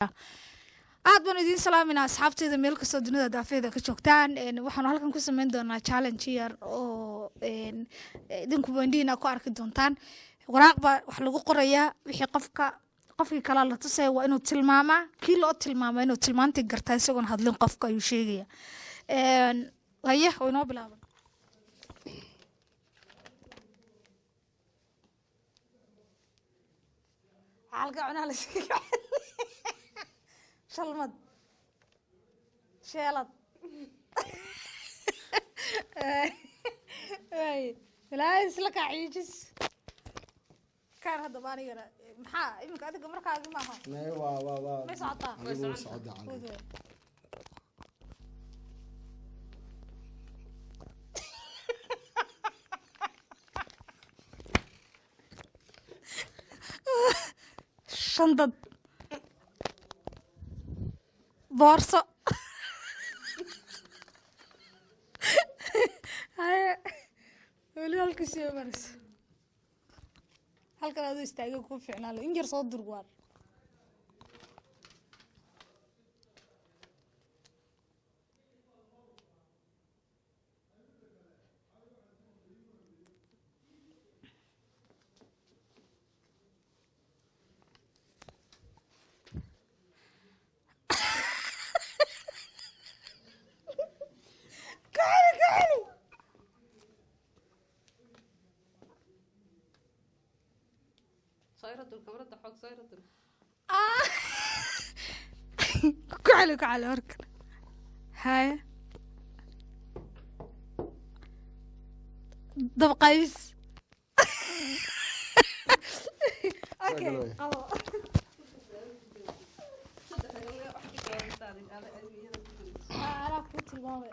aad baan idin salaaminaa asxaabtayda meel kastoo dunida daafeeda ka joogtaan waxaanu halkan ku sameyn doonaa challenge yar oo idinku bandhiina ku arki doontaan waraaq baa wax lagu qorayaa wixii qofkii kala la tusay waa inuu tilmaamaa kii loo tilmaamay inuu tilmaantii gartaa isagoon hadlin qofka ayuu sheegaya haye oo inoo bilaaban halka cunaa la sheegay شلمد شيلد لا يسلك عيجز كان هذا باني أنا محا يمكن هذا قمر كاغي ما هو ما وا ما يصعد ما يصعد عليه شندد بورصة هاي ولي هالكسي مرس هالكلا هذا يستعجل كون فعلا له إنجر صوت دروار صايرة الكاميرا تضحك صايرة كعلي وركل هاي دب قيس اوكي انا كنت الماضي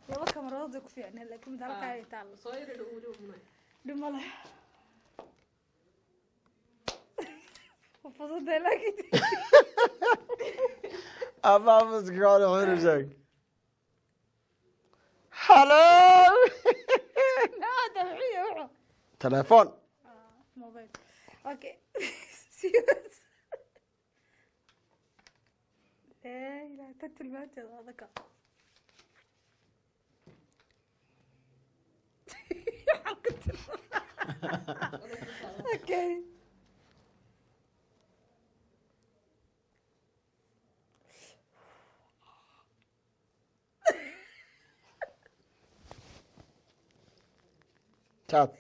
لو كاميرا ضدك فيعني لكن مثل هاي تعال صايرة الأولى وماي دمله وفضل لك أبا مسكون حرجك هلو لا دمعية تليفون موبايل اوكي سيوس لا تتلمات هذاك اوكي شات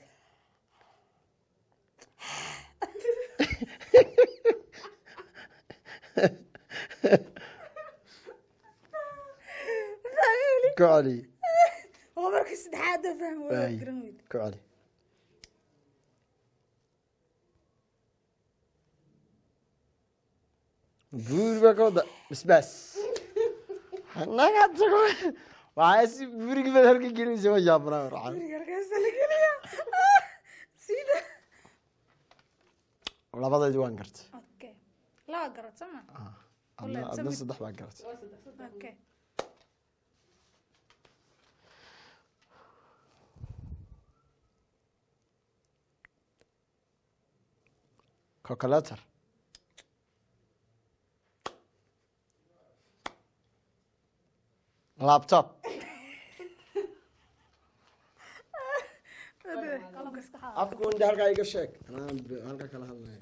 كعلي هو مركز سدحادة فهم ولا جرميد كعلي بور بكودا بس أنا قاعد وعايز بورك بدهرك كيلو زوا جابنا ورعان سيدا ولا بضع دوان قرت اوكي لا قرأت سمع أنا صدح ما قرت اوكي كوكالاتر لابتوب أفكون ده هالك أيق الشيك أنا هالك كلا هالنا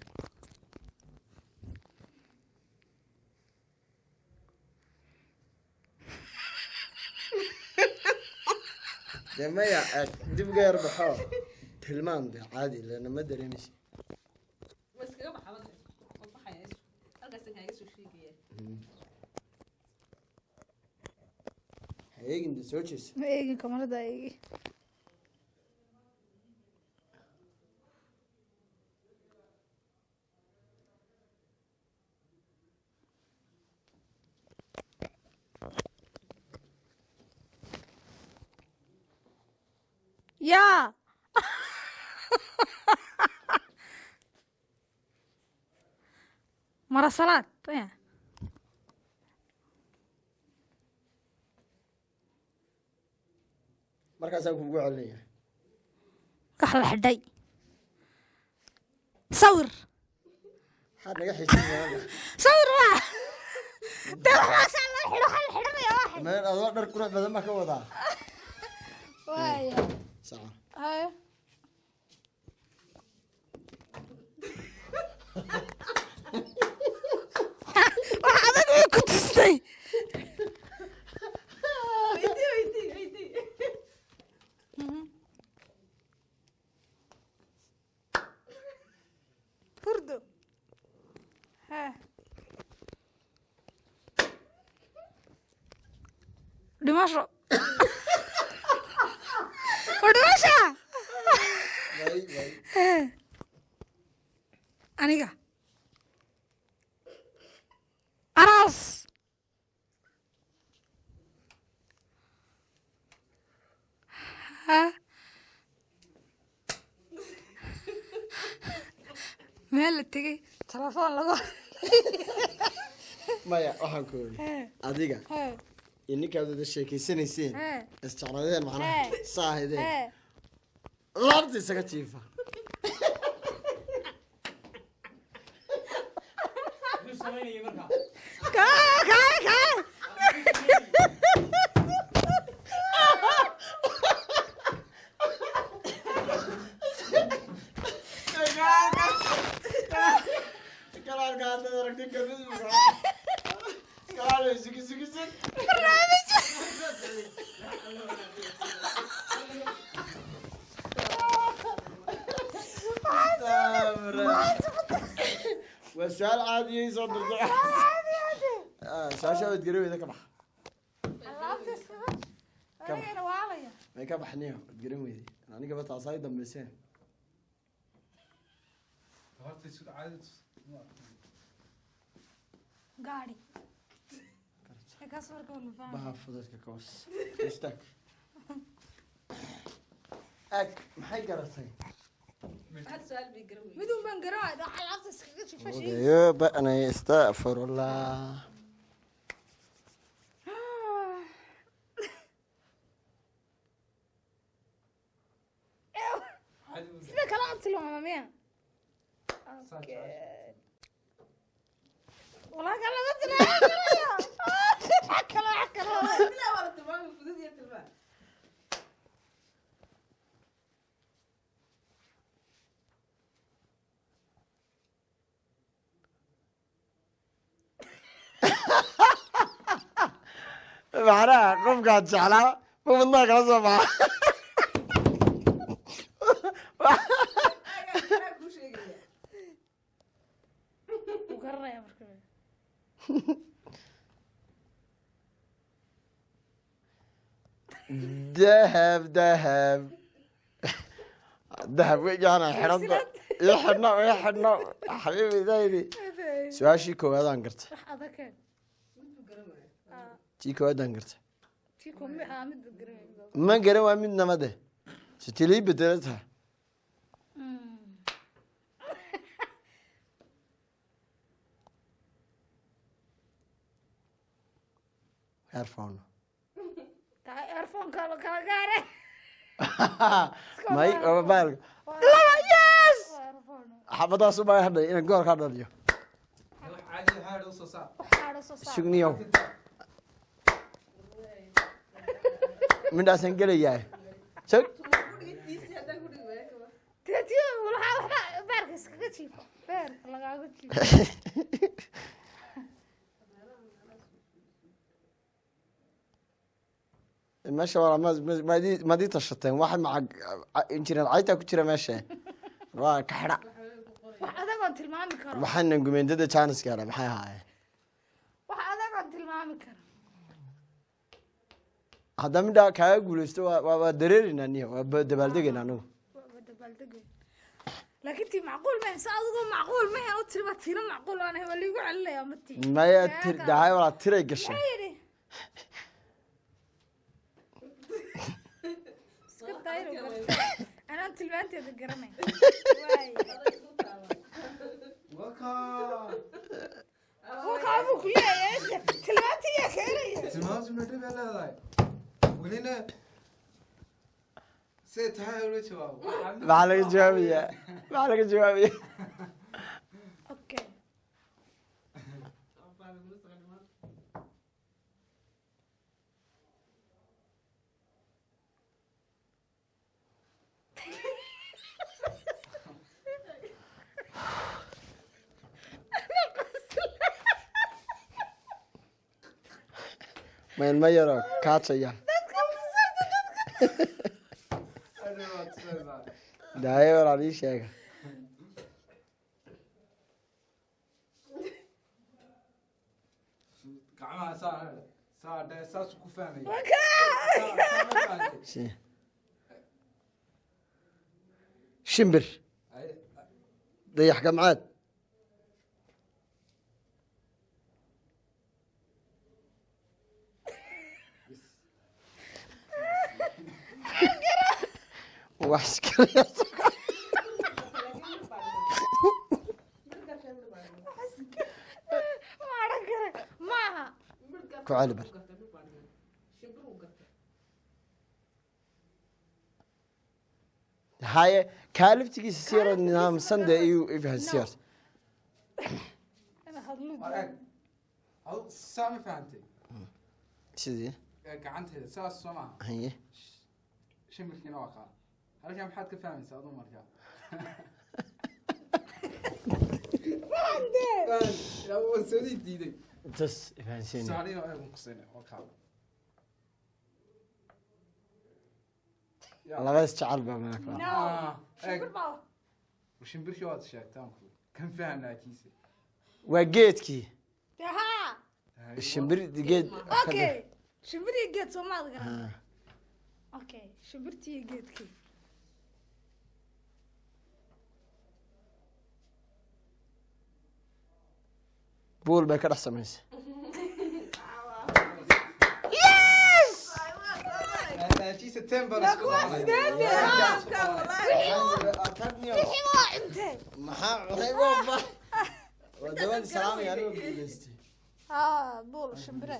جماعة دب غير بحار تلمان ده عادي لأن ما أدري نشي بس كده بحاول أوضح يا إيش أرجع سنها إيش وشيء هيك إنت سوتشيس ايجي كمان ده ايجي يا مراسلات markaas aan kugu celinaya wax la xidhay sawir حد نجح يصير صور واحد ده خلاص الله يحلو حل يا واحد ما أنا أقدر كروح بدل ما كوضع واي صح هاي وحضرتك كنت تستي ويدي برضو ها دمشق ودمشق aniga aras ha meel la tegay telefoon lagu maya waxaan ku yiri adiga ininkaad wada sheekeysanayseen isjeclaadeen macnaha saahideen laabta isaga jiifa والسؤال عادي يصدر سؤال شو تقريبا إذا كبح ما كبح نيو تقريبا ذي أنا قبلت عصاي دم لسان gaari بحفظتك كوس استك أك محي قرصي هذا سؤال بيقروي بدون بنقرا راح العطس اسكت شوف شيء يبا أنا استغفر الله سيدا كلام تلو ماميا والله قال لا تلا لا ولا تمام فدود يا تلفان معناها قم قاعد شعلها مو من ضاق الصبح وقرا يا مركبه ذهب ذهب ذهب وجانا حرض يحنا حبيبي زايدي سؤال شي كوادان قرت هذا كان شي كوادان قرت تيكم محامد قرا ما قروا منا مده ستلي بدلتها عرفونا ايرفون كلا قاره ما هي بالك لا يس حبضا سبا هدي إن قول هذا اليوم عادي هذا صصا شغنيو من ده سنجل ياي شك تيتي ولا بارك اسكت شيء بارك لا قاعد ماشي ورا ما دي تشطين واحد مع انجينا العيطة كتير ماشي waa ka xidha wax adag aan tilmaami karo waxaan gumeendada chance gaara maxay ahaayeen wax adag aan tilmaami karo hadda midda kaaga guulaysto waa dareerinaa niyo waa dabaaldegayna anagu laakiin tii macquul ma sa adigu macquul ma u tiri tina macquul aan wali igu celinaya ma tii maya tir dahay wala tiray gashay iska dayro أنا أنت البنت يا دقرني. وكا أبوك يا ياسر تلاتي يا خيري. تمام سمعتي بلا لا. ولينا سيتها ولا شو؟ ما عليك جوابية. ما عليك جوابية. أوكي. ma ilmo yaroo kaajaya daayo walaal ii sheega gacmaha saa dhee saas ku fahmay shimbir dayax gamcaad wax iskale maaha ku cali bar haye kaaliftigiisa si yaroo nidaamsan dee iyuu ifahasiyaas adu saa ma fahantay sidii gacanteeda saas soo maha haye shimbirkiina waa kaa halkaa maxaad ka fahmaysaa aduu markaa wasoodii diiday tas ifahasiin saaliyo eegun kusine waa kaa laga isjecel baa meelka shimbirkii waad sheegtaan kan fahanaakiisa waa geedkii haa shimbir geed okay shimbiriyo geed soomaad garan okay shimbirtiyo geedkii buul bay ka dhex samaysay maxaa cunay waa dawan salaamay anoo guuleystay buul shimbire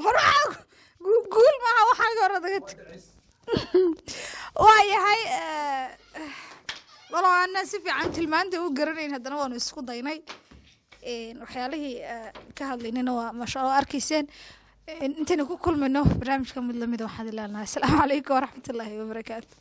horaa guul maaha waxaaga hore daga waa yahay walo ana si fiican tilmaanta u garanayn haddana waanu isku daynay waxyaalihii ka hadlaynayna waa masha allah arkayseen intaynu ku kulmayno barnaamijka mid lamida waxaan ilaalinahay asalaamu calaykum waraxmatullaahi wabarakaatu